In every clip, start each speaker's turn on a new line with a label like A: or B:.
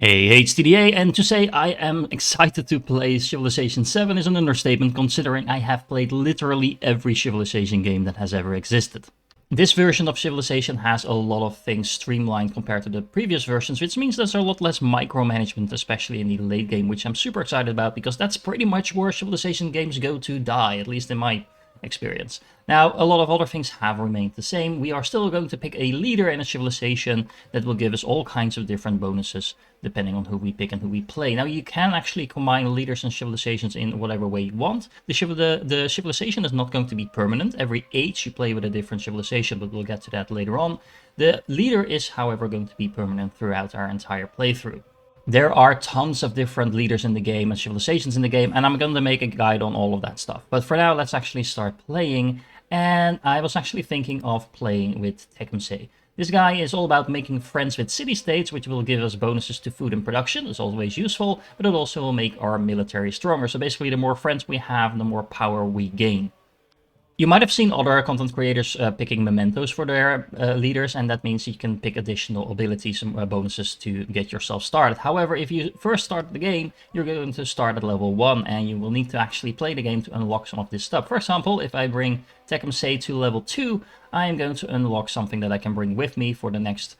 A: Hey HTDA, and to say I am excited to play Civilization VII is an understatement, considering I have played literally every Civilization game that has ever existed. This version of Civilization has a lot of things streamlined compared to the previous versions, which means there's a lot less micromanagement, especially in the late game, which I'm super excited about because that's pretty much where Civilization games go to die, at least in my experience. Now, a lot of other things have remained the same. We are still going to pick a leader in a civilization that will give us all kinds of different bonuses depending on who we pick and who we play. Now, you can actually combine leaders and civilizations in whatever way you want. The civilization is not going to be permanent. Every age you play with a different civilization, but we'll get to that later on. The leader is, however, going to be permanent throughout our entire playthrough. There are tons of different leaders in the game and civilizations in the game, and I'm going to make a guide on all of that stuff. But for now, let's actually start playing. And I was actually thinking of playing with Tecumseh. This guy is all about making friends with city-states, which will give us bonuses to food and production. It's always useful, but it also will make our military stronger. So basically, the more friends we have, the more power we gain. You might have seen other content creators picking mementos for their leaders, and that means you can pick additional abilities and bonuses to get yourself started. However, if you first start the game, you're going to start at level 1, and you will need to actually play the game to unlock some of this stuff. For example, if I bring Tecumseh to level 2, I am going to unlock something that I can bring with me for the next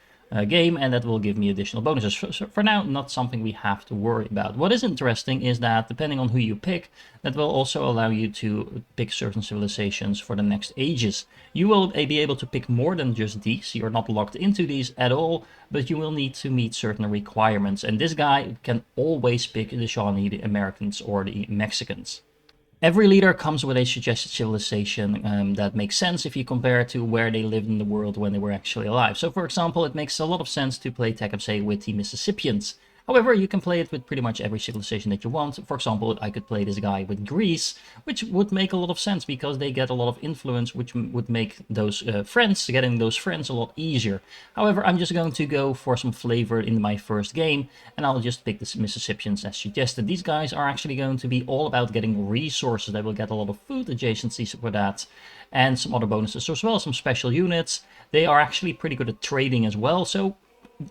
A: game, and that will give me additional bonuses. So for now, not something we have to worry about. What is interesting is that depending on who you pick, that will also allow you to pick certain civilizations for the next ages. You will be able to pick more than just these. You're not locked into these at all, but you will need to meet certain requirements. And this guy can always pick the Shawnee, the Americans, or the Mexicans. Every leader comes with a suggested civilization that makes sense if you compare it to where they lived in the world when they were actually alive. So for example, it makes a lot of sense to play Tecumseh with the Mississippians. However, you can play it with pretty much every civilization that you want. For example, I could play this guy with Greece, which would make a lot of sense because they get a lot of influence, which would make those getting those friends a lot easier. However, I'm just going to go for some flavor in my first game, and I'll just pick the Mississippians as suggested. These guys are actually going to be all about getting resources. They will get a lot of food adjacencies for that, and some other bonuses as well, some special units. They are actually pretty good at trading as well, so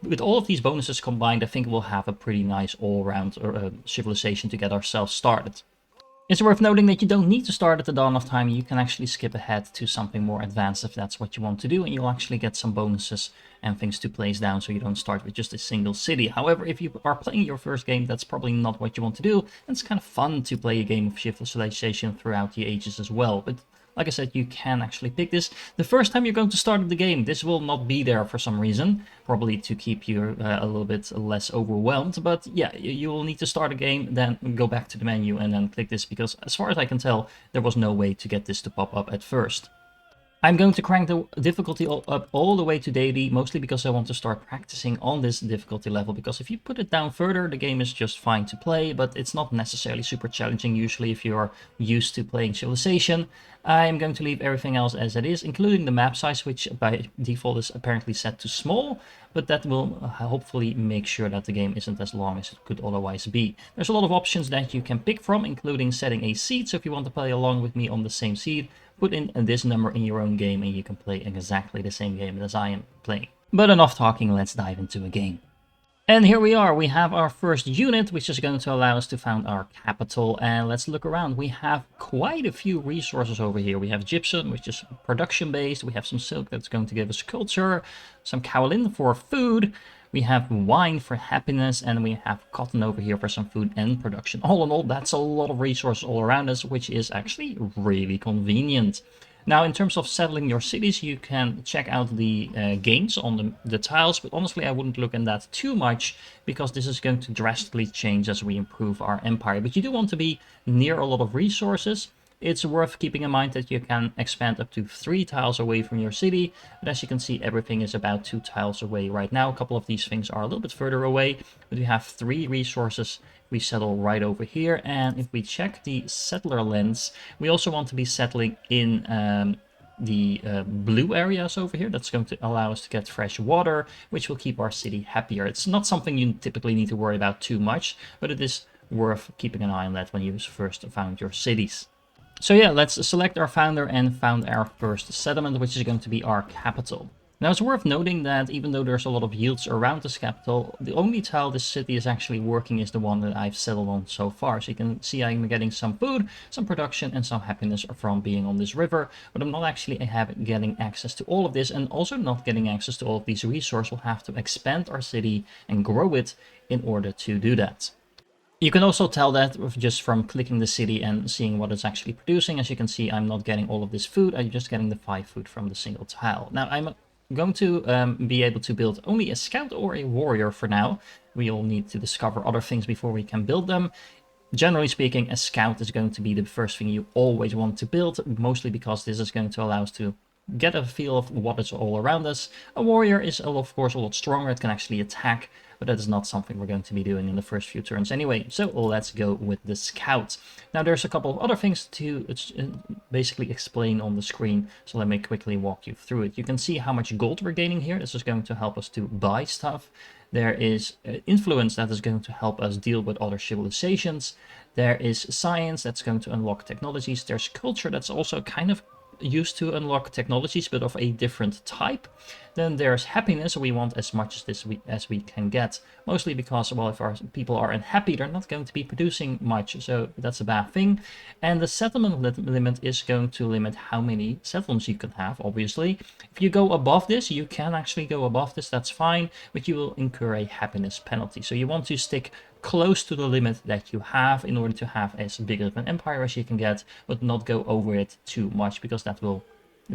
A: with all of these bonuses combined, I think we'll have a pretty nice all-round civilization to get ourselves started. It's worth noting that you don't need to start at the dawn of time. You can actually skip ahead to something more advanced if that's what you want to do, and you'll actually get some bonuses and things to place down so you don't start with just a single city. However, if you are playing your first game, that's probably not what you want to do. And it's kind of fun to play a game of civilization throughout the ages as well. But like I said, you can actually pick this. The first time you're going to start the game, this will not be there for some reason, probably to keep you a little bit less overwhelmed. But yeah, you will need to start a game, then go back to the menu and then click this, because as far as I can tell, there was no way to get this to pop up at first. I'm going to crank the difficulty up all the way to Deity, mostly because I want to start practicing on this difficulty level, because if you put it down further, the game is just fine to play, but it's not necessarily super challenging usually if you're used to playing Civilization. I'm going to leave everything else as it is, including the map size, which by default is apparently set to small, but that will hopefully make sure that the game isn't as long as it could otherwise be. There's a lot of options that you can pick from, including setting a seed, so if you want to play along with me on the same seed, put in this number in your own game and you can play exactly the same game as I am playing. But enough talking, let's dive into a game. And here we are, we have our first unit, which is going to allow us to found our capital. And let's look around. We have quite a few resources over here. We have gypsum, which is production based. We have some silk that's going to give us culture, some kaolin for food. We have wine for happiness, and we have cotton over here for some food and production. All in all, that's a lot of resources all around us, which is actually really convenient. Now, in terms of settling your cities, you can check out the gains on the tiles, but honestly, I wouldn't look in that too much, because this is going to drastically change as we improve our empire. But you do want to be near a lot of resources. It's worth keeping in mind that you can expand up to 3 tiles away from your city, but as you can see, everything is about 2 tiles away right now. A couple of these things are a little bit further away, but we have 3 resources. We settle right over here, and if we check the settler lens, we also want to be settling in the blue areas over here. That's going to allow us to get fresh water, which will keep our city happier. It's not something you typically need to worry about too much, but it is worth keeping an eye on that when you first found your cities. So yeah, let's select our founder and found our first settlement, which is going to be our capital. Now it's worth noting that even though there's a lot of yields around this capital, the only tile this city is actually working is the one that I've settled on so far. So you can see I'm getting some food, some production, and some happiness from being on this river, but I'm not actually getting access to all of this, and also not getting access to all of these resources. We'll have to expand our city and grow it in order to do that. You can also tell that just from clicking the city and seeing what it's actually producing. As you can see, I'm not getting all of this food, I'm just getting the 5 food from the single tile. Now I'm going to be able to build only a scout or a warrior for now. We all need to discover other things before we can build them. Generally speaking, a scout is going to be the first thing you always want to build, mostly because this is going to allow us to get a feel of what is all around us. A warrior is, of course, a lot stronger. It can actually attack, but that is not something we're going to be doing in the first few turns anyway. So let's go with the scout. Now there's a couple of other things to basically explain on the screen, so let me quickly walk you through it. You can see how much gold we're gaining here. This is going to help us to buy stuff. There is influence that is going to help us deal with other civilizations. There is science that's going to unlock technologies. There's culture that's also kind of used to unlock technologies, but of a different type. Then there's happiness. We want as much as we can get, mostly because, well, if our people are unhappy, they're not going to be producing much, so that's a bad thing. And the settlement limit is going to limit how many settlements you can have, obviously. If you go above this, you can actually go above this, that's fine, but you will incur a happiness penalty. So you want to stick close to the limit that you have in order to have as big of an empire as you can get, but not go over it too much, because that will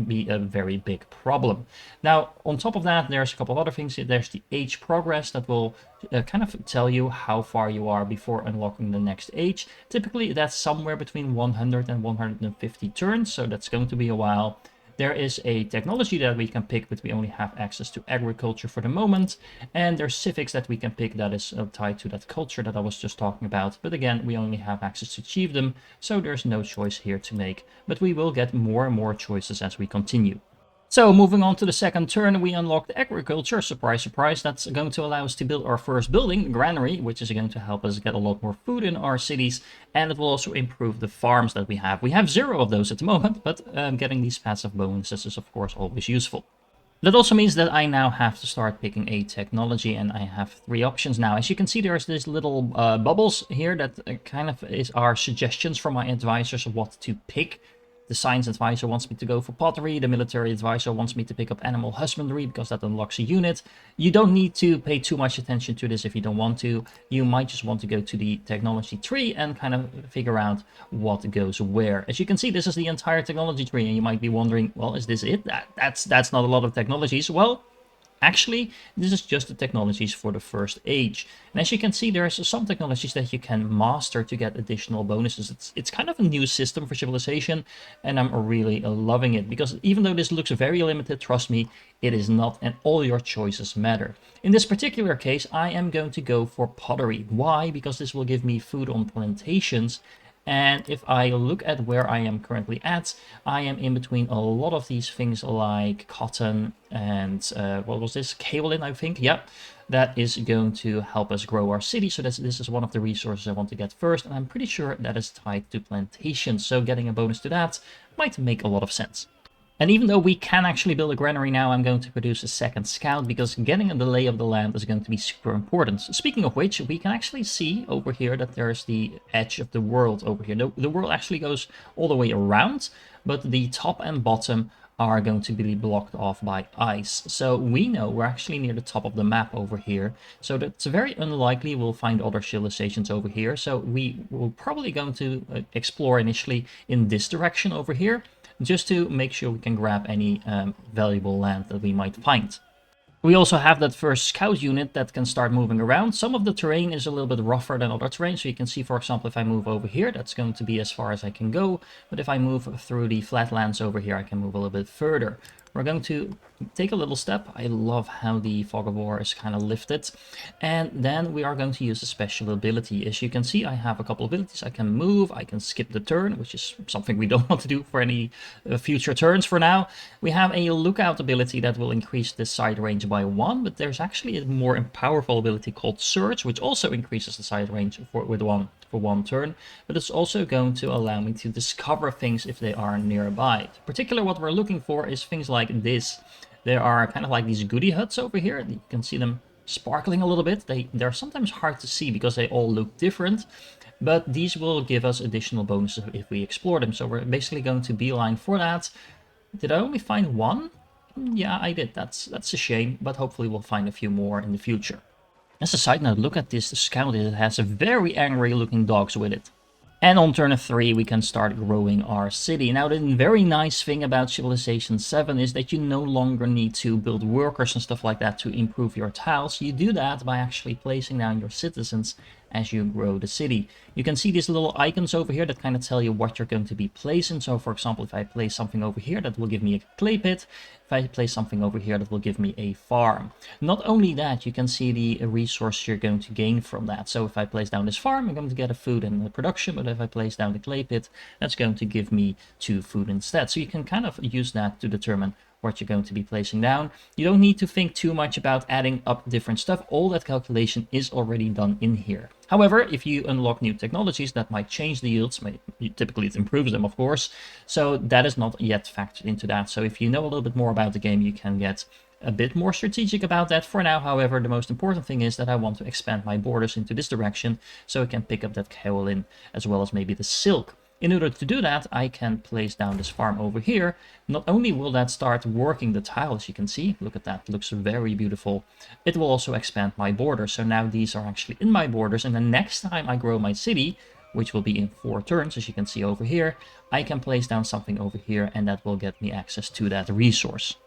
A: be a very big problem. Now, on top of that, there's a couple of other things. There's the age progress that will kind of tell you how far you are before unlocking the next age. Typically, that's somewhere between 100 and 150 turns, so that's going to be a while. There is a technology that we can pick, but we only have access to agriculture for the moment. And there's civics that we can pick that is tied to that culture that I was just talking about. But again, we only have access to achieve them, so there's no choice here to make. But we will get more and more choices as we continue. So moving on to the second turn, we unlocked agriculture. Surprise, surprise. That's going to allow us to build our first building, the granary, which is going to help us get a lot more food in our cities. And it will also improve the farms that we have. We have 0 of those at the moment, but getting these passive bonuses is of course always useful. That also means that I now have to start picking a technology, and I have 3 options now. As you can see, there's these little bubbles here that kind of are suggestions from my advisors of what to pick. The science advisor wants me to go for pottery. The military advisor wants me to pick up animal husbandry because that unlocks a unit. You don't need to pay too much attention to this if you don't want to. You might just want to go to the technology tree and kind of figure out what goes where. As you can see, this is the entire technology tree, and you might be wondering, well, is this it? That's not a lot of technologies. Well, actually, this is just the technologies for the first age. And as you can see, there's some technologies that you can master to get additional bonuses. It's kind of a new system for Civilization, and I'm really loving it. Because even though this looks very limited, trust me, it is not, and all your choices matter. In this particular case, I am going to go for pottery. Why? Because this will give me food on plantations. And if I look at where I am currently at, I am in between a lot of these things like cotton and, what was this? Kaolin, I think. Yeah, that is going to help us grow our city. So this is one of the resources I want to get first. And I'm pretty sure that is tied to plantations. So getting a bonus to that might make a lot of sense. And even though we can actually build a granary now, I'm going to produce a second scout, because getting the lay of the land is going to be super important. Speaking of which, we can actually see over here that there's the edge of the world over here. The world actually goes all the way around, but the top and bottom are going to be blocked off by ice. So we know we're actually near the top of the map over here. So that's very unlikely we'll find other civilizations over here. So we will probably going to explore initially in this direction over here, just to make sure we can grab any valuable land that we might find. We also have that first scout unit that can start moving around. Some of the terrain is a little bit rougher than other terrain, so you can see, for example, if I move over here, that's going to be as far as I can go. But if I move through the flatlands over here, I can move a little bit further. We're going to take a little step. I love how the fog of war is kind of lifted. And then we are going to use a special ability. As you can see, I have a couple of abilities. I can move, I can skip the turn, which is something we don't want to do for any future turns for now. We have a lookout ability that will increase the sight range by 1, but there's actually a more powerful ability called search, which also increases the sight range for one turn, but it's also going to allow me to discover things if they are nearby. In particular, what we're looking for is things like this. There are kind of like these goody huts over here. You can see them sparkling a little bit. They're sometimes hard to see because they all look different, but these will give us additional bonuses if we explore them. So we're basically going to beeline for that. Did I only find one? Yeah, I did. That's a shame, but hopefully we'll find a few more in the future. As a side note, look at this scout. It has a very angry looking dogs with it. And on turn 3, we can start growing our city. Now, the very nice thing about Civilization VII is that you no longer need to build workers and stuff like that to improve your tiles. You do that by actually placing down your citizens as you grow the city. You can see these little icons over here that kind of tell you what you're going to be placing. So, for example, if I place something over here, that will give me a clay pit. If I place something over here, that will give me a farm. Not only that, you can see the resource you're going to gain from that. So if I place down this farm, I'm going to get a food and a production, but if I place down the clay pit, that's going to give me 2 food instead. So you can kind of use that to determine what you're going to be placing down. You don't need to think too much about adding up different stuff. All that calculation is already done in here. However, if you unlock new technologies, that might change the yields. Typically it improves them, of course. So that is not yet factored into that. So if you know a little bit more about the game, you can get a bit more strategic about that. For now, however, the most important thing is that I want to expand my borders into this direction so I can pick up that kaolin as well as maybe the silk. In order to do that, I can place down this farm over here. Not only will that start working the tile, as you can see, look at that, looks very beautiful. It will also expand my borders. So now these are actually in my borders, and the next time I grow my city, which will be in 4 turns, as you can see over here, I can place down something over here, and that will get me access to that resource.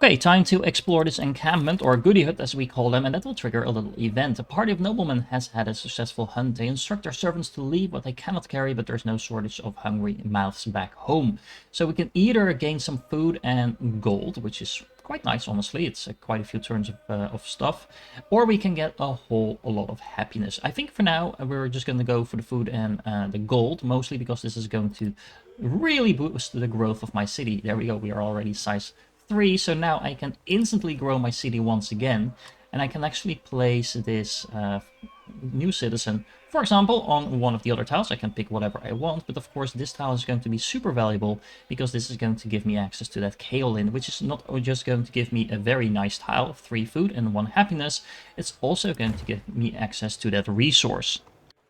A: Okay, time to explore this encampment, or goody hut as we call them, and that will trigger a little event. A party of noblemen has had a successful hunt. They instruct their servants to leave what they cannot carry, but there's no shortage of hungry mouths back home. So we can either gain some food and gold, which is quite nice, honestly. It's quite a few turns of stuff. Or we can get a whole lot of happiness. I think for now, we're just going to go for the food and the gold, mostly because this is going to really boost the growth of my city. There we go, we are already size 3, so now I can instantly grow my city once again, and I can actually place this new citizen, for example, on one of the other tiles. I can pick whatever I want, but of course this tile is going to be super valuable because this is going to give me access to that kaolin, which is not just going to give me a very nice tile of 3 food and 1 happiness, it's also going to give me access to that resource.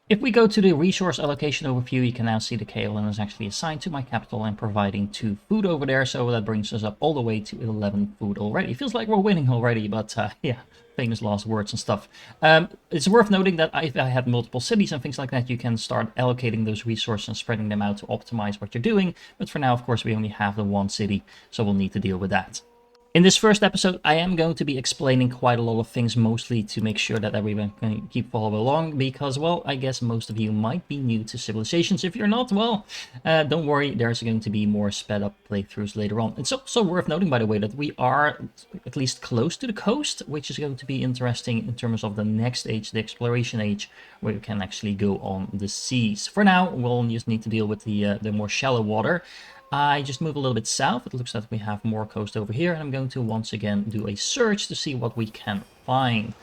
A: If we go to the resource allocation overview, you can now see the kaolin is actually assigned to my capital and providing 2 food over there. So that brings us up all the way to 11 food already. Feels like we're winning already, but yeah, famous last words and stuff. It's worth noting that if I had multiple cities and things like that, you can start allocating those resources and spreading them out to optimize what you're doing. But for now, of course, we only have the 1 city, so we'll need to deal with that. In this first episode, I am going to be explaining quite a lot of things, mostly to make sure that everyone can keep following along, because, well, I guess most of you might be new to Civilizations. If you're not, well, don't worry, there's going to be more sped up playthroughs later on. It's also worth noting, by the way, that we are at least close to the coast, which is going to be interesting in terms of the next age, the exploration age, where you can actually go on the seas. For now, we'll just need to deal with the more shallow water. I just move a little bit south. It looks like we have more coast over here, and I'm going to once again do a search to see what we can find.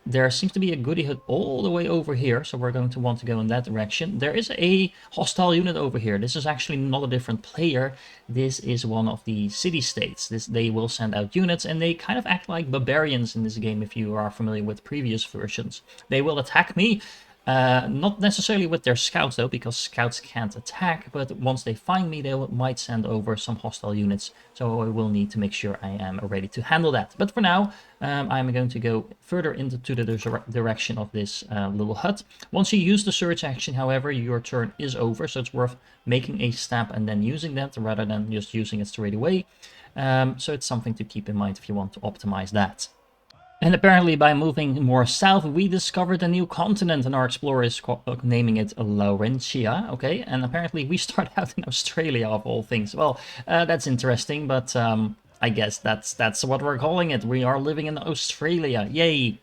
A: There seems to be a goody hut all the way over here, so we're going to want to go in that direction. There is a hostile unit over here. This is actually not a different player. This is one of the city-states. They will send out units, and they kind of act like barbarians in this game if you are familiar with previous versions. They will attack me. Not necessarily with their scouts though, because scouts can't attack, but once they find me, they might send over some hostile units, so I will need to make sure I am ready to handle that. But for now, I'm going to go further into the direction of this little hut. Once you use the search action, however, your turn is over, so it's worth making a stamp and then using that rather than just using it straight away. So it's something to keep in mind if you want to optimize that. And apparently by moving more south, we discovered a new continent, and our explorer is naming it Laurentia, okay? And apparently we start out in Australia, of all things. Well, that's interesting, but I guess that's what we're calling it. We are living in Australia, yay!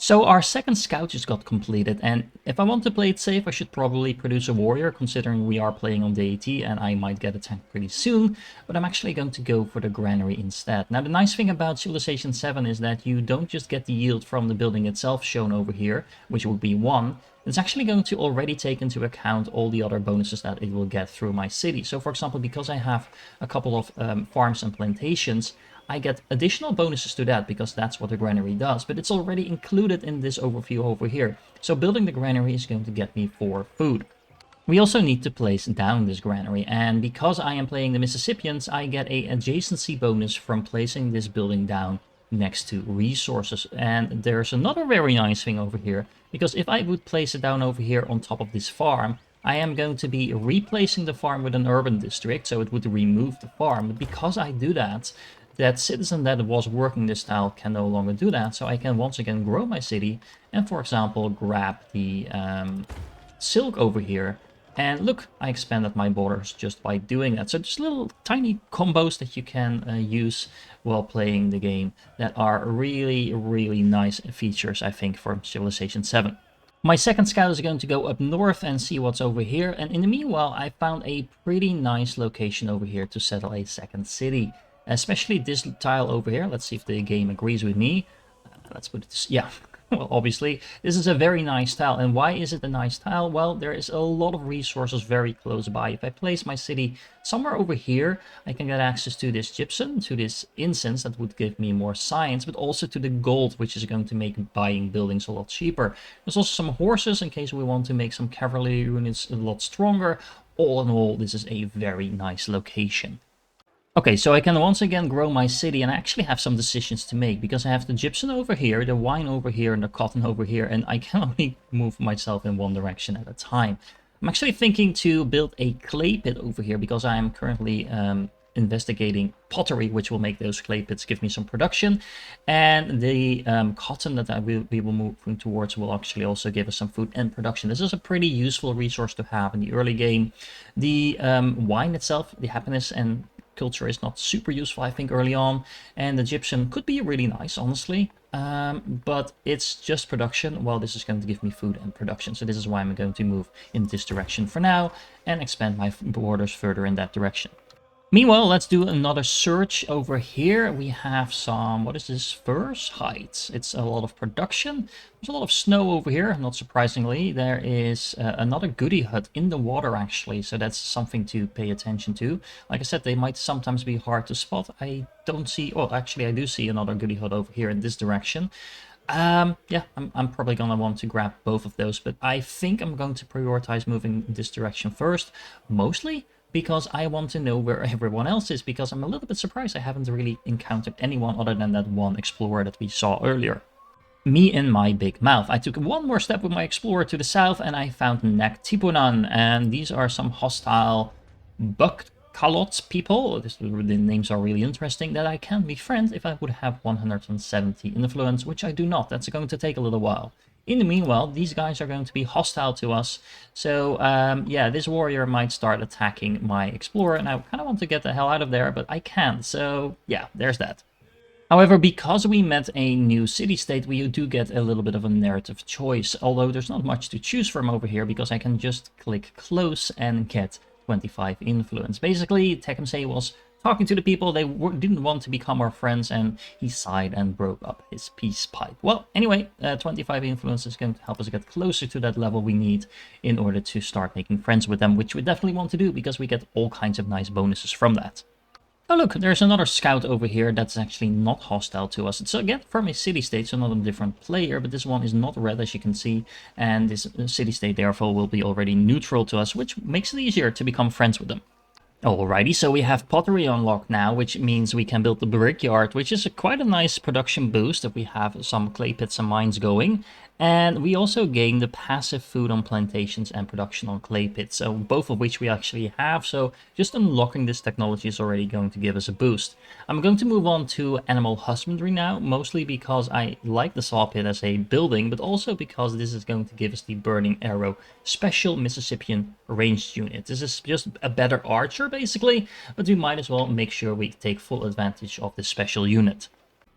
A: So our second scout just got completed, and if I want to play it safe, I should probably produce a warrior, considering we are playing on Deity and I might get a tank pretty soon, but I'm actually going to go for the granary instead. Now the nice thing about Civilization VII is that you don't just get the yield from the building itself shown over here, which would be 1, it's actually going to already take into account all the other bonuses that it will get through my city. So for example, because I have a couple of farms and plantations, I get additional bonuses to that because that's what the granary does, but it's already included in this overview over here. So building the granary is going to get me 4 food. We also need to place down this granary, and because I am playing the Missisipians, I get a adjacency bonus from placing this building down next to resources. And there's another very nice thing over here, because if I would place it down over here on top of this farm, I am going to be replacing the farm with an urban district, so it would remove the farm. But because I do that, that citizen that was working this tile can no longer do that, so I can once again grow my city and, for example, grab the silk over here. And look, I expanded my borders just by doing that. So just little tiny combos that you can use while playing the game that are really, really nice features, I think, for Civilization VII. My second scout is going to go up north and see what's over here. And in the meanwhile, I found a pretty nice location over here to settle a second city. Especially this tile over here. Let's see if the game agrees with me. Let's put it, yeah. Well, obviously, this is a very nice tile. And why is it a nice tile? Well, there is a lot of resources very close by. If I place my city somewhere over here, I can get access to this gypsum, to this incense that would give me more science, but also to the gold, which is going to make buying buildings a lot cheaper. There's also some horses in case we want to make some cavalry units a lot stronger. All in all, this is a very nice location. Okay, so I can once again grow my city, and I actually have some decisions to make because I have the gypsum over here, the wine over here, and the cotton over here, and I can only move myself in one direction at a time. I'm actually thinking to build a clay pit over here because I am currently investigating pottery, which will make those clay pits give me some production, and the cotton that we will move towards will actually also give us some food and production. This is a pretty useful resource to have in the early game. The wine itself, the happiness and culture is not super useful, I think, early on, and the gypsum could be really nice, honestly, but it's just production. Well, this is going to give me food and production, so this is why I'm going to move in this direction for now and expand my borders further in that direction. Meanwhile, let's do another search over here. We have some, what is this, furs? Hides. It's a lot of production. There's a lot of snow over here, not surprisingly. There is another goody hut in the water, actually, so that's something to pay attention to. Like I said, they might sometimes be hard to spot. I don't see, oh, actually I do see another goody hut over here in this direction. Yeah, I'm probably gonna want to grab both of those, but I think I'm going to prioritize moving this direction first, mostly because I want to know where everyone else is, because I'm a little bit surprised I haven't really encountered anyone other than that one explorer that we saw earlier. Me and my big mouth. I took one more step with my explorer to the south and I found Tipunan, and these are some hostile Bukkalot people. The names are really interesting, that I can befriend if I would have 170 influence, which I do not. That's going to take a little while. In the meanwhile, these guys are going to be hostile to us, so yeah, this warrior might start attacking my explorer, and I kind of want to get the hell out of there, but I can't, so yeah, there's that. However, because we met a new city-state, we do get a little bit of a narrative choice, although there's not much to choose from over here, because I can just click close and get 25 influence. Basically, Tecumseh was talking to the people, they didn't want to become our friends, and he sighed and broke up his peace pipe. Well, anyway, 25 influence is going to help us get closer to that level we need in order to start making friends with them, which we definitely want to do because we get all kinds of nice bonuses from that. Oh look, there's another scout over here that's actually not hostile to us. It's again from a city-state, so not a different player, but this one is not red, as you can see, and this city-state therefore will be already neutral to us, which makes it easier to become friends with them. Alrighty, so we have pottery unlocked now, which means we can build the brickyard, which is quite a nice production boost if we have some clay pits and mines going. And we also gain the passive food on plantations and production on clay pits, so both of which we actually have, so just unlocking this technology is already going to give us a boost. I'm going to move on to animal husbandry now, mostly because I like the saw pit as a building, but also because this is going to give us the burning arrow special Mississippian ranged unit. This is just a better archer basically, but we might as well make sure we take full advantage of this special unit.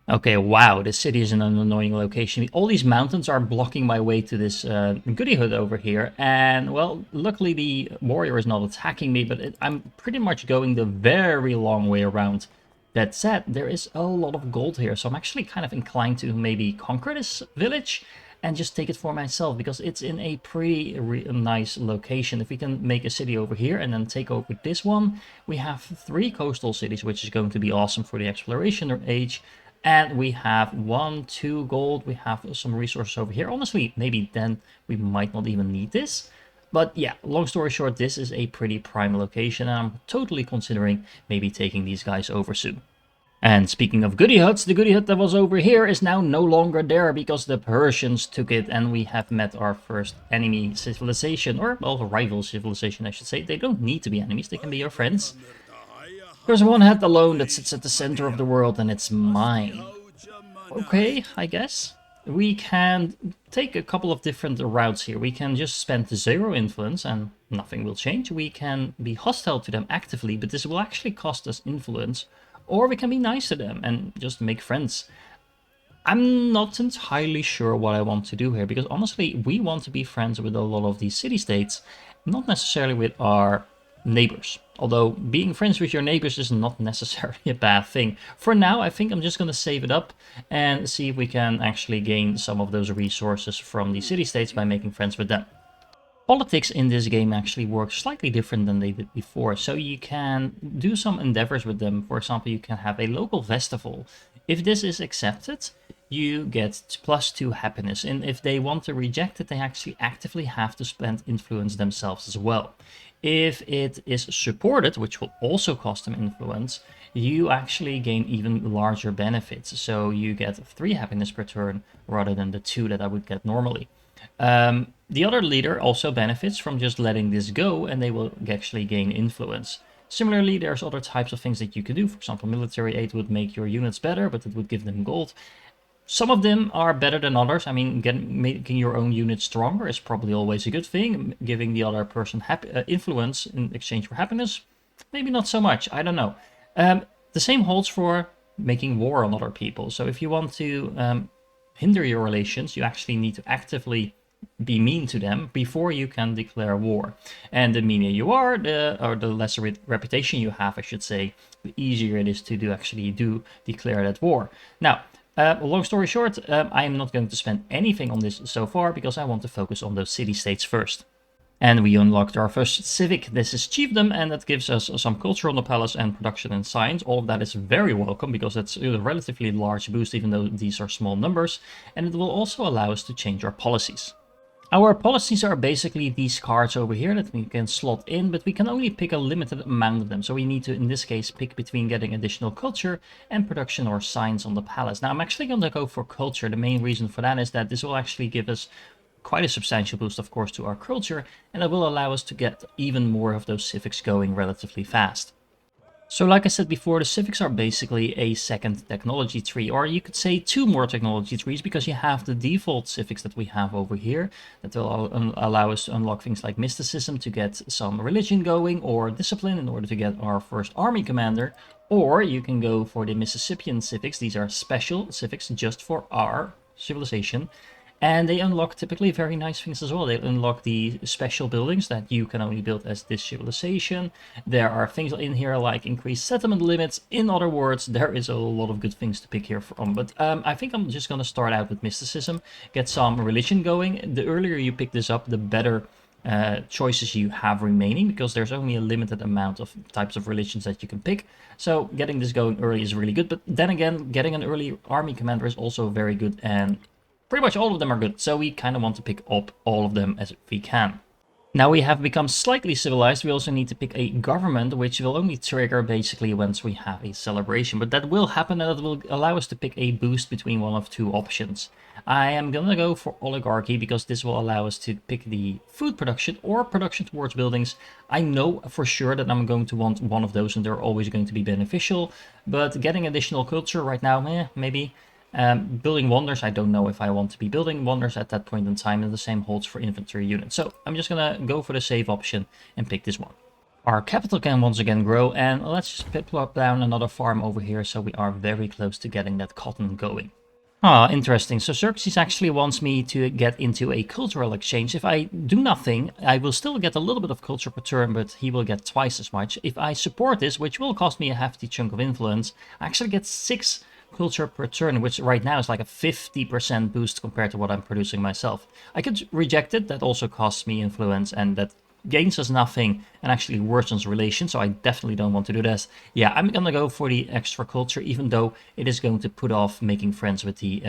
A: Okay, wow, this city is in an annoying location. All these mountains are blocking my way to this goody hood over here. And, well, luckily the warrior is not attacking me, but I'm pretty much going the very long way around. That said, there is a lot of gold here, so I'm actually kind of inclined to maybe conquer this village and just take it for myself, because it's in a pretty nice location. If we can make a city over here and then take over this one, we have 3 coastal cities, which is going to be awesome for the exploration age. And we have 1, 2 gold, we have some resources over here. Honestly, maybe then we might not even need this. But yeah, long story short, this is a pretty prime location, and I'm totally considering maybe taking these guys over soon. And speaking of goody huts, the goody hut that was over here is now no longer there because the Persians took it, and we have met our first enemy civilization, or well, rival civilization I should say. They don't need to be enemies, they can be your friends. There's one hut alone that sits at the center of the world, and it's mine. Okay, I guess. We can take a couple of different routes here. We can just spend 0 influence and nothing will change. We can be hostile to them actively, but this will actually cost us influence. Or we can be nice to them and just make friends. I'm not entirely sure what I want to do here, because honestly, we want to be friends with a lot of these city-states, not necessarily with our neighbors. Although being friends with your neighbors is not necessarily a bad thing. For now, I think I'm just going to save it up and see if we can actually gain some of those resources from the city-states by making friends with them. Politics in this game actually works slightly different than they did before, so you can do some endeavors with them. For example, you can have a local festival. If this is accepted, you get +2 happiness, and if they want to reject it, they actually actively have to spend influence themselves as well. If it is supported, which will also cost them influence, you actually gain even larger benefits. So you get 3 happiness per turn rather than the 2 that I would get normally. The other leader also benefits from just letting this go, and they will actually gain influence. Similarly, there's other types of things that you could do. For example, military aid would make your units better, but it would give them gold. Some of them are better than others. I mean, making your own unit stronger is probably always a good thing. Giving the other person influence in exchange for happiness, maybe not so much. I don't know. The same holds for making war on other people. So if you want to hinder your relations, you actually need to actively be mean to them before you can declare war. And the meaner you are, or the less reputation you have, I should say, the easier it is to actually declare that war. Now, long story short, I am not going to spend anything on this so far because I want to focus on those city-states first. And we unlocked our first civic. This is chiefdom, and that gives us some culture on the palace and production and science. All of that is very welcome because that's a relatively large boost, even though these are small numbers. And it will also allow us to change our policies. Our policies are basically these cards over here that we can slot in, but we can only pick a limited amount of them. So we need to, in this case, pick between getting additional culture and production or science on the palace. Now, I'm actually going to go for culture. The main reason for that is that this will actually give us quite a substantial boost, of course, to our culture, and it will allow us to get even more of those civics going relatively fast. So like I said before, the civics are basically a second technology tree, or you could say 2 more technology trees, because you have the default civics that we have over here that will allow us to unlock things like mysticism to get some religion going, or discipline in order to get our first army commander, or you can go for the Missisipian civics. These are special civics just for our civilization. And they unlock typically very nice things as well. They unlock the special buildings that you can only build as this civilization. There are things in here like increased settlement limits. In other words, there is a lot of good things to pick here from. But I think I'm just going to start out with mysticism, get some religion going. The earlier you pick this up, the better choices you have remaining, because there's only a limited amount of types of religions that you can pick. So getting this going early is really good. But then again, getting an early army commander is also very good, and pretty much all of them are good, so we kind of want to pick up all of them as we can. Now we have become slightly civilized. We also need to pick a government, which will only trigger basically once we have a celebration, but that will happen, and it will allow us to pick a boost between one of 2 options. I am gonna go for oligarchy because this will allow us to pick the food production or production towards buildings. I know for sure that I'm going to want one of those, and they're always going to be beneficial, but getting additional culture right now, maybe. Building wonders, I don't know if I want to be building wonders at that point in time, and the same holds for infantry units. So I'm just gonna go for the save option and pick this one. Our capital can once again grow, and let's just plop down another farm over here, so we are very close to getting that cotton going. Ah, interesting. So Xerxes actually wants me to get into a cultural exchange. If I do nothing, I will still get a little bit of culture per turn, but he will get twice as much. If I support this, which will cost me a hefty chunk of influence, I actually get 6 culture per turn, which right now is like a 50% boost compared to what I'm producing myself. I could reject it, that also costs me influence, and that gains us nothing and actually worsens relations, so I definitely don't want to do this. Yeah, I'm gonna go for the extra culture, even though it is going to put off making friends with the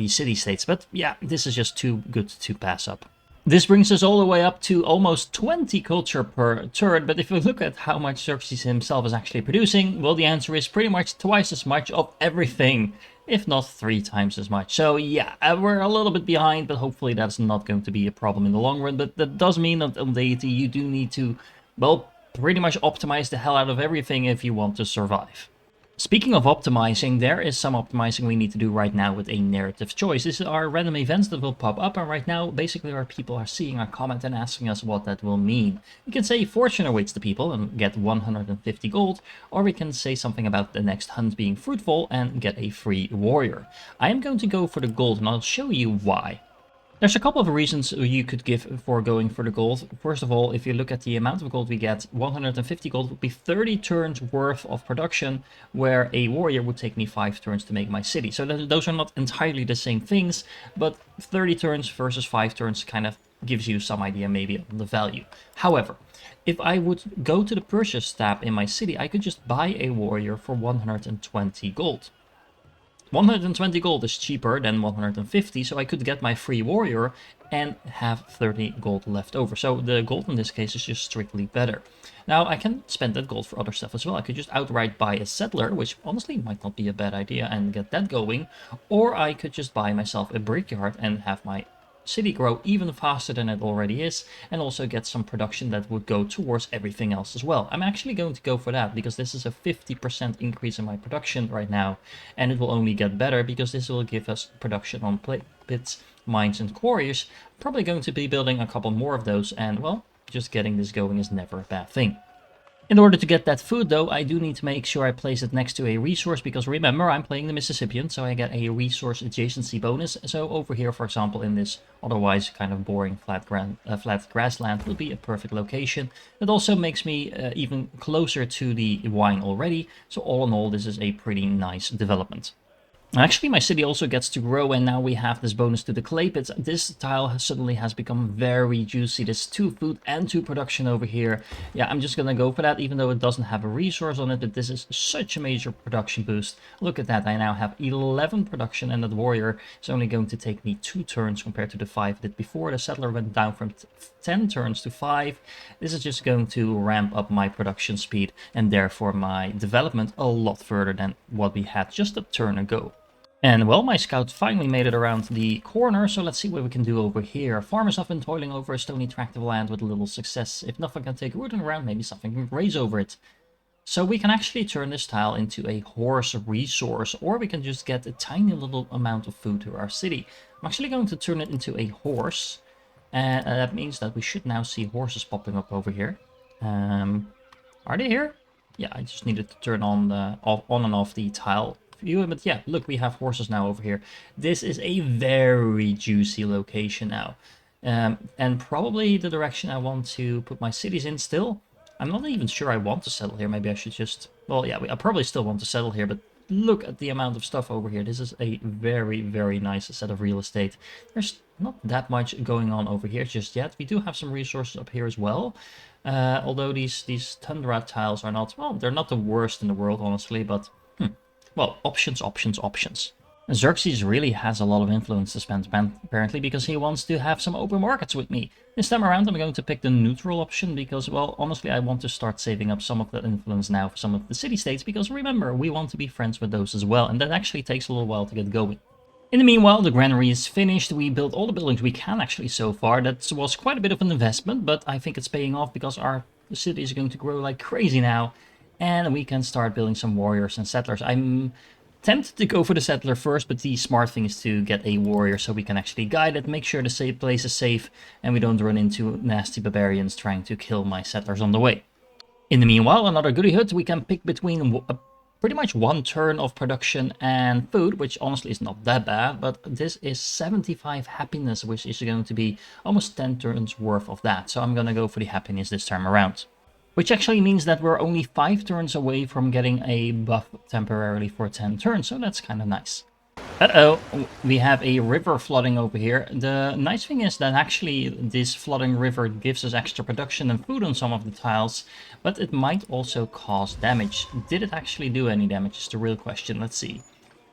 A: city-states. But yeah, this is just too good to pass up. This brings us all the way up to almost 20 culture per turn, but if we look at how much Xerxes himself is actually producing, well, the answer is pretty much twice as much of everything, if not 3 times as much. So yeah, we're a little bit behind, but hopefully that's not going to be a problem in the long run. But that does mean that on Deity you do need to, well, pretty much optimize the hell out of everything if you want to survive. Speaking of optimizing, there is some optimizing we need to do right now with a narrative choice. These are random events that will pop up, and right now basically our people are seeing our comment and asking us what that will mean. We can say fortune awaits the people and get 150 gold, or we can say something about the next hunt being fruitful and get a free warrior. I am going to go for the gold, and I'll show you why. There's a couple of reasons you could give for going for the gold. First of all, if you look at the amount of gold we get, 150 gold would be 30 turns worth of production, where a warrior would take me 5 turns to make my city. So those are not entirely the same things, but 30 turns versus 5 turns kind of gives you some idea maybe of the value. However, if I would go to the purchase tab in my city, I could just buy a warrior for 120 gold. 120 gold is cheaper than 150, so I could get my free warrior and have 30 gold left over. So the gold in this case is just strictly better. Now I can spend that gold for other stuff as well. I could just outright buy a settler, which honestly might not be a bad idea, and get that going. Or I could just buy myself a brickyard and have my city grow even faster than it already is, and also get some production that would go towards everything else as well. I'm actually going to go for that because this is a 50% increase in my production right now, and it will only get better because this will give us production on pits, mines and quarries. Probably going to be building a couple more of those, and well, just getting this going is never a bad thing. In order to get that food though, I do need to make sure I place it next to a resource, because remember, I'm playing the Mississippians, so I get a resource adjacency bonus. So over here, for example, in this otherwise kind of boring flat grassland will be a perfect location. It also makes me even closer to the wine already. So all in all, this is a pretty nice development. Actually, my city also gets to grow, and now we have this bonus to the clay pits. This tile suddenly has become very juicy. There's 2 food and 2 production over here. Yeah, I'm just gonna go for that, even though it doesn't have a resource on it, but this is such a major production boost. Look at that, I now have 11 production, and that warrior is only going to take me 2 turns compared to the 5 that before. The settler went down from 10 turns to 5. This is just going to ramp up my production speed, and therefore my development a lot further than what we had just a turn ago. And well, my scout finally made it around the corner, so let's see what we can do over here. Farmers have been toiling over a stony tract of land with little success. If nothing can take root in the ground, maybe something can graze over it. So we can actually turn this tile into a horse resource, or we can just get a tiny little amount of food to our city. I'm actually going to turn it into a horse, and that means that we should now see horses popping up over here. Are they here? Yeah, I just needed to turn on and off the tile view, but yeah, look, we have horses now over here. This is a very juicy location now, and probably the direction I want to put my cities in still. I'm not even sure I want to settle here. Maybe I should just, well, yeah, I probably still want to settle here, but look at the amount of stuff over here. This is a very, very nice set of real estate. There's not that much going on over here just yet. We do have some resources up here as well, although these tundra tiles are not, well, they're not the worst in the world, honestly, but well, options, options, options. Xerxes really has a lot of influence to spend, apparently, because he wants to have some open markets with me. This time around I'm going to pick the neutral option because, well, honestly, I want to start saving up some of that influence now for some of the city-states, because remember, we want to be friends with those as well, and that actually takes a little while to get going. In the meanwhile, the granary is finished. We built all the buildings we can actually so far. That was quite a bit of an investment, but I think it's paying off because our city is going to grow like crazy now. And we can start building some warriors and settlers. I'm tempted to go for the settler first, but the smart thing is to get a warrior so we can actually guide it, make sure the safe place is safe, and we don't run into nasty barbarians trying to kill my settlers on the way. In the meanwhile, another goody hut. We can pick between pretty much 1 turn of production and food, which honestly is not that bad, but this is 75 happiness, which is going to be almost 10 turns worth of that. So I'm going to go for the happiness this time around. which actually means that we're only 5 turns away from getting a buff temporarily for 10 turns, so that's kind of nice. Uh-oh, we have a river flooding over here. The nice thing is that actually this flooding river gives us extra production and food on some of the tiles, but it might also cause damage. Did it actually do any damage is the real question. Let's see.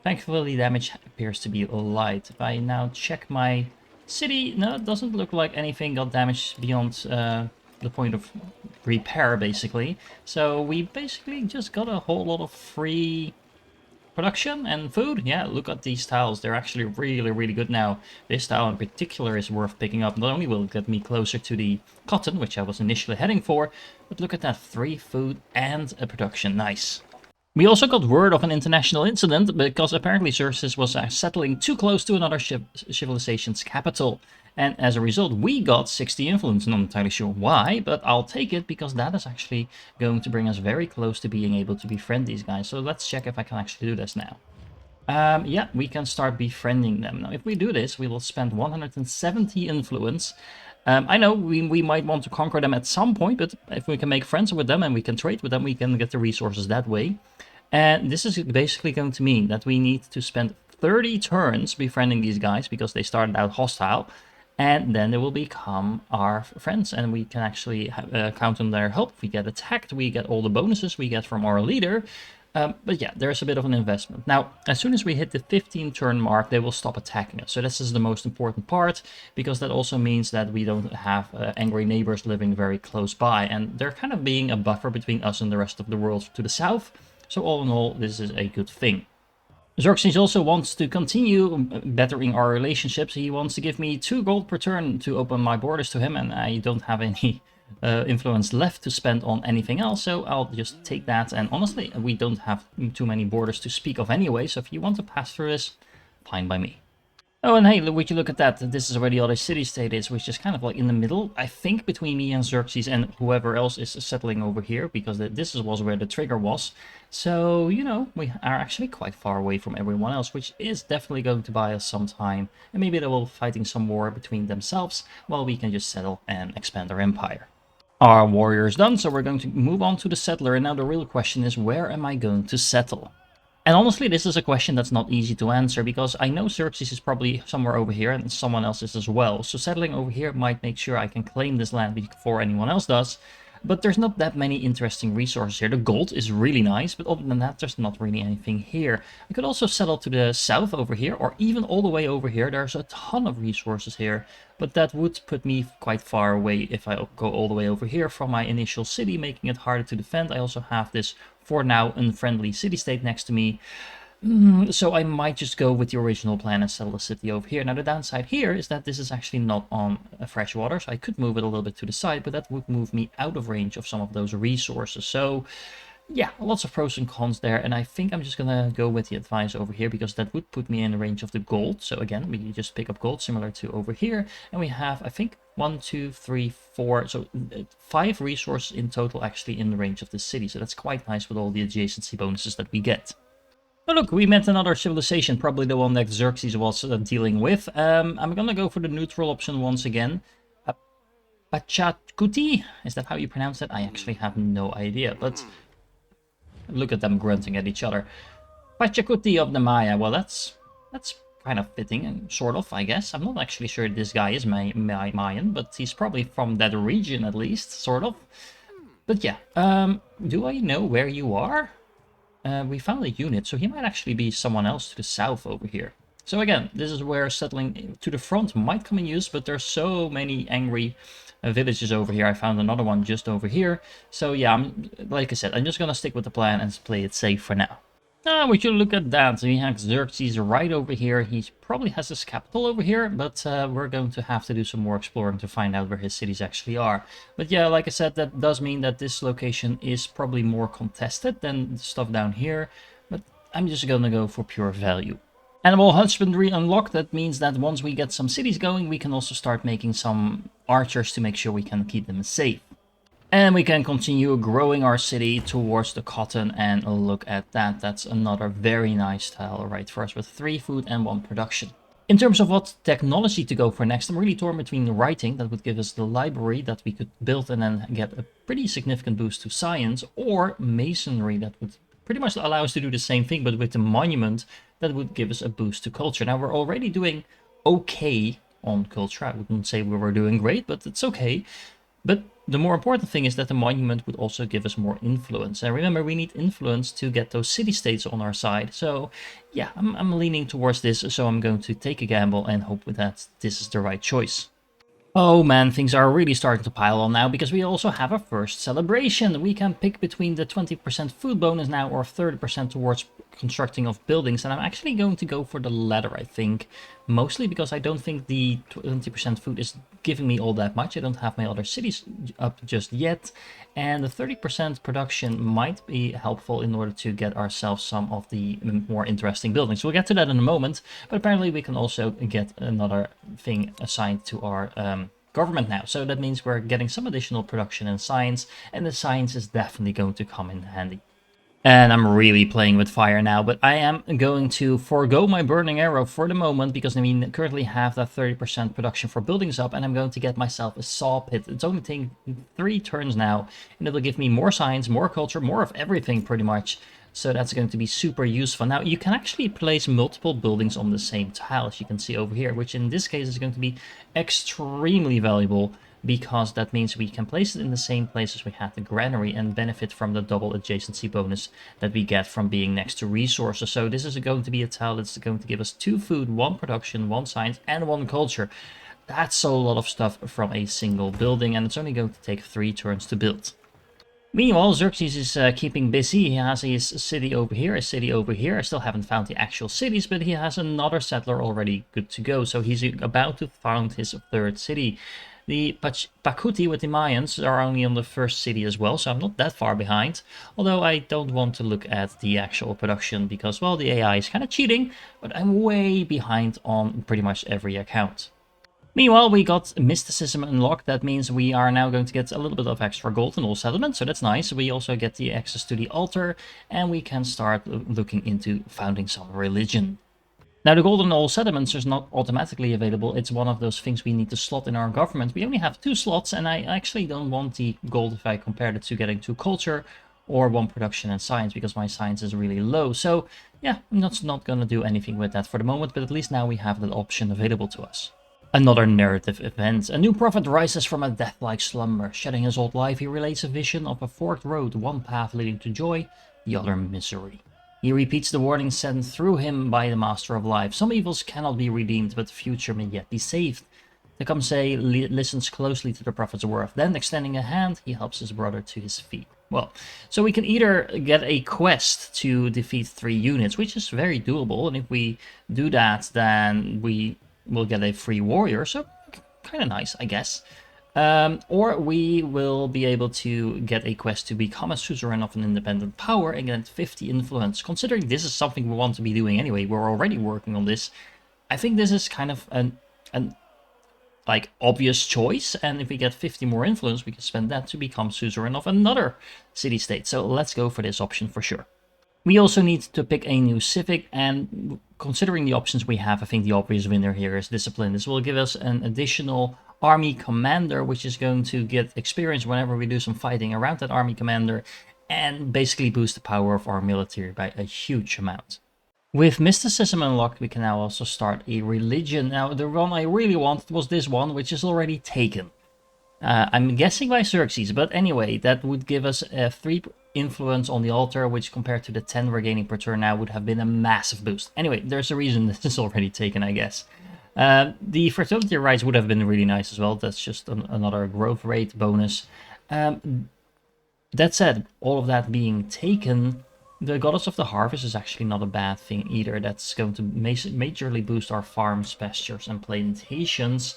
A: Thankfully, damage appears to be light. If I now check my city, no, it doesn't look like anything got damaged beyond the point of repair, basically. So we basically just got a whole lot of free production and food. Yeah, look at these tiles. They're actually really good now. This tile in particular is worth picking up. Not only will it get me closer to the cotton, which I was initially heading for, but look at that, 3 food and a production. Nice. We also got word of an international incident because apparently Xerxes was settling too close to another civilization's capital. And as a result, we got 60 influence. Not entirely sure why, but I'll take it because that is actually going to bring us very close to being able to befriend these guys. So let's check if I can actually do this now. Yeah, we can start befriending them. Now, if we do this, we will spend 170 influence. I know we might want to conquer them at some point, but if we can make friends with them and we can trade with them, we can get the resources that way. And this is basically going to mean that we need to spend 30 turns befriending these guys because they started out hostile. And then they will become our friends and we can actually count on their help. If we get attacked, we get all the bonuses we get from our leader. But yeah, there's a bit of an investment. Now, as soon as we hit the 15 turn mark, they will stop attacking us. So this is the most important part, because that also means that we don't have angry neighbors living very close by. And they're kind of being a buffer between us and the rest of the world to the south. So all in all, this is a good thing. Xerxes also wants to continue bettering our relationships. He wants to give me 2 gold per turn to open my borders to him, and I don't have any influence left to spend on anything else, so I'll just take that. And honestly, we don't have too many borders to speak of anyway, so if you want to pass through this, fine by me. Oh, and hey, would you look at that? This is where the other city-state is, which is kind of like in the middle, I think, between me and Xerxes and whoever else is settling over here, because this was where the trigger was. So, you know, we are actually quite far away from everyone else, which is definitely going to buy us some time. And maybe they will be fighting some war between themselves, while we can just settle and expand our empire. Our warrior is done, so we're going to move on to the settler. And now the real question is, where am I going to settle? And honestly, this is a question that's not easy to answer, because I know Xerxes is probably somewhere over here and someone else is as well. So settling over here might make sure I can claim this land before anyone else does. But there's not that many interesting resources here. The gold is really nice, but other than that, there's not really anything here. I could also settle to the south over here, or even all the way over here. There's a ton of resources here, but that would put me quite far away if I go all the way over here from my initial city, making it harder to defend. I also have this, for now, unfriendly city-state next to me. So I might just go with the original plan and settle the city over here. Now the downside here is that this is actually not on fresh water, so I could move it a little bit to the side, but that would move me out of range of some of those resources. So yeah, lots of pros and cons there, and I think I'm just gonna go with the advice over here, because that would put me in the range of the gold. So again, we just pick up gold similar to over here, and we have, I think, 1, 2, 3, 4, so 5 resources in total actually in the range of the city. So that's quite nice with all the adjacency bonuses that we get. Oh look, we met another civilization, probably the one that Xerxes was dealing with. I'm gonna go for the neutral option once again. Pachacuti? Is that how you pronounce it? I actually have no idea, but look at them grunting at each other. Pachacuti of the Maya. Well, that's kind of fitting, and sort of, I guess. I'm not actually sure this guy is Mayan, but he's probably from that region at least, sort of. But yeah, do I know where you are? We found a unit, so he might actually be someone else to the south over here. So again, this is where settling to the front might come in use, but there's so many angry villages over here. I found another one just over here. So yeah, like I said, I'm just gonna stick with the plan and play it safe for now. We should look at that. So we have Xerxes right over here. He probably has his capital over here, but we're going to have to do some more exploring to find out where his cities actually are. But yeah, like I said, that does mean that this location is probably more contested than the stuff down here. But I'm just gonna go for pure value. Animal husbandry unlocked. That means that once we get some cities going, we can also start making some archers to make sure we can keep them safe. And we can continue growing our city towards the cotton, and look at that. That's another very nice tile right for us with 3 food and 1 production. In terms of what technology to go for next, I'm really torn between writing, that would give us the library that we could build and then get a pretty significant boost to science, or masonry, that would pretty much allow us to do the same thing, but with the monument, that would give us a boost to culture. Now, we're already doing okay on culture. I wouldn't say we were doing great, but it's okay. But the more important thing is that the monument would also give us more influence. And remember, we need influence to get those city-states on our side. So yeah, I'm leaning towards this, so I'm going to take a gamble and hope that this is the right choice. Oh man, things are really starting to pile on now, because we also have a first celebration. We can pick between the 20% food bonus now or 30% towards constructing of buildings, and I'm actually going to go for the latter, I think. Mostly because I don't think the 20% food is giving me all that much. I don't have my other cities up just yet, and the 30% production might be helpful in order to get ourselves some of the more interesting buildings. We'll get to that in a moment, but apparently we can also get another thing assigned to our government now. So that means we're getting some additional production in science, and the science is definitely going to come in handy. And I'm really playing with fire now, but I am going to forego my burning arrow for the moment, because I mean, currently have that 30% production for buildings up, and I'm going to get myself a saw pit. It's only taking 3 turns now, and it'll give me more science, more culture, more of everything pretty much. So that's going to be super useful. Now, you can actually place multiple buildings on the same tile, as you can see over here, which in this case is going to be extremely valuable, because that means we can place it in the same place as we had the granary and benefit from the double adjacency bonus that we get from being next to resources. So this is going to be a tile that's going to give us 2 food, 1 production, 1 science, and 1 culture. That's a lot of stuff from a single building, and it's only going to take 3 turns to build. Meanwhile, Xerxes is keeping busy. He has his city over here, a city over here. I still haven't found the actual cities, but he has another settler already good to go. So he's about to found his 3rd city. The Pacuti with the Mayans are only on the 1st city as well, so I'm not that far behind. Although I don't want to look at the actual production because, well, the AI is kind of cheating, but I'm way behind on pretty much every account. Meanwhile, we got mysticism unlocked. That means we are now going to get a little bit of extra gold in all settlements, so that's nice. We also get the access to the altar, and we can start looking into founding some religion. Now, the gold in all settlements is not automatically available. It's one of those things we need to slot in our government. We only have 2 slots, and I actually don't want the gold if I compared it to getting 2 culture or 1 production and science, because my science is really low. So yeah, I'm not going to do anything with that for the moment, but at least now we have that option available to us. Another narrative event. A new prophet rises from a death-like slumber. Shedding his old life, he relates a vision of a forked road, one path leading to joy, the other misery. He repeats the warning sent through him by the Master of Life. Some evils cannot be redeemed, but the future may yet be saved. Tecumseh listens closely to the prophet's word. Then, extending a hand, he helps his brother to his feet. Well, so we can either get a quest to defeat 3 units, which is very doable, and if we do that, then we will get a free warrior, so kind of nice, I guess. Or we will be able to get a quest to become a suzerain of an independent power and get 50 influence. Considering this is something we want to be doing anyway, we're already working on this. I think this is kind of an like obvious choice, and if we get 50 more influence, we can spend that to become suzerain of another city-state. So let's go for this option for sure. We also need to pick a new civic, and considering the options we have, I think the obvious winner here is discipline. This will give us an additional army commander, which is going to get experience whenever we do some fighting around that army commander, and basically boost the power of our military by a huge amount. With mysticism unlocked, we can now also start a religion. Now, the one I really wanted was this one, which is already taken. I'm guessing by Xerxes, but anyway, that would give us a 3 influence on the altar, which compared to the 10 we're gaining per turn now would have been a massive boost. Anyway, there's a reason this is already taken, I guess. The fertility rights would have been really nice as well. That's just another growth rate bonus. That said, all of that being taken, the Goddess of the Harvest is actually not a bad thing either. That's going to majorly boost our farms, pastures, and plantations.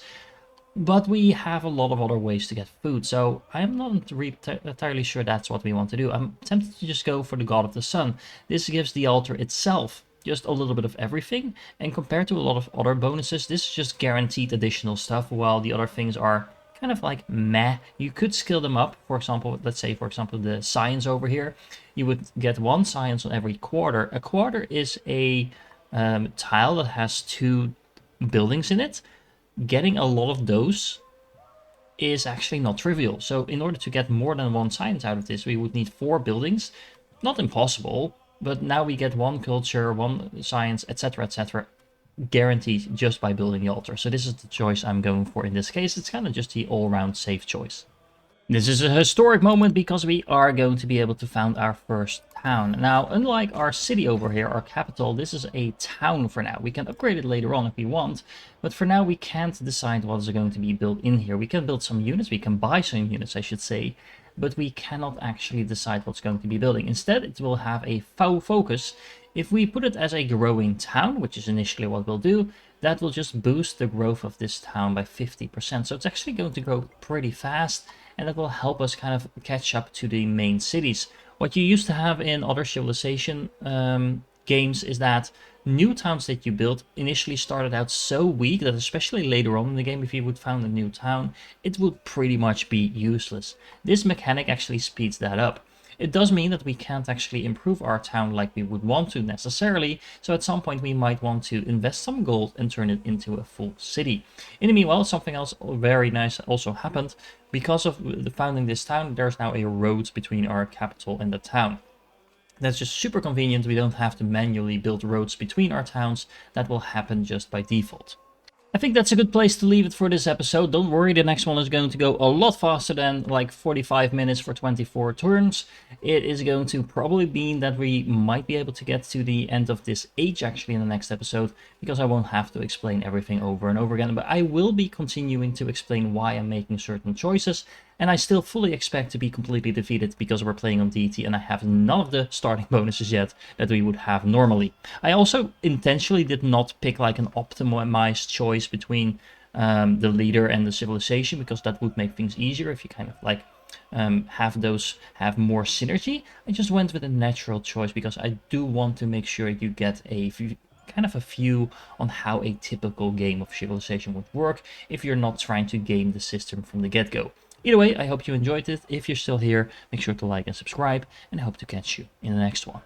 A: But we have a lot of other ways to get food, so I'm not entirely sure that's what we want to do. I'm tempted to just go for the God of the Sun. This gives the altar itself just a little bit of everything, and compared to a lot of other bonuses, this is just guaranteed additional stuff, while the other things are kind of like meh. You could skill them up. For example, let's say, for example, the science over here. You would get 1 science on every quarter. A quarter is a tile that has 2 buildings in it, getting a lot of those is actually not trivial. So in order to get more than 1 science out of this, we would need 4 buildings. Not impossible, but now we get 1 culture, 1 science, etc., guaranteed just by building the altar. So this is the choice I'm going for in this case. It's kind of just the all-round safe choice. This is a historic moment because we are going to be able to found our first town. Now, unlike our city over here, our capital, this is a town for now. We can upgrade it later on if we want, but for now we can't decide what is going to be built in here. We can build some units, we can buy some units, I should say, but we cannot actually decide what's going to be building. Instead, it will have a focus. If we put it as a growing town, which is initially what we'll do, that will just boost the growth of this town by 50%. So it's actually going to grow pretty fast, and that will help us kind of catch up to the main cities. What you used to have in other Civilization games is that new towns that you built initially started out so weak that especially later on in the game, if you would found a new town, it would pretty much be useless. This mechanic actually speeds that up. It does mean that we can't actually improve our town like we would want to necessarily, so at some point we might want to invest some gold and turn it into a full city. In the meanwhile, something else very nice also happened. Because of founding this town, there's now a road between our capital and the town. That's just super convenient. We don't have to manually build roads between our towns. That will happen just by default. I think that's a good place to leave it for this episode. Don't worry, the next one is going to go a lot faster than like 45 minutes for 24 turns. It is going to probably mean that we might be able to get to the end of this age actually in the next episode, because I won't have to explain everything over and over again, but I will be continuing to explain why I'm making certain choices. And I still fully expect to be completely defeated because we're playing on Deity and I have none of the starting bonuses yet that we would have normally. I also intentionally did not pick like an optimized choice between the leader and the civilization, because that would make things easier if you kind of like have more synergy. I just went with a natural choice because I do want to make sure you get a view on how a typical game of Civilization would work if you're not trying to game the system from the get-go. Either way, I hope you enjoyed it. If you're still here, make sure to like and subscribe, and I hope to catch you in the next one.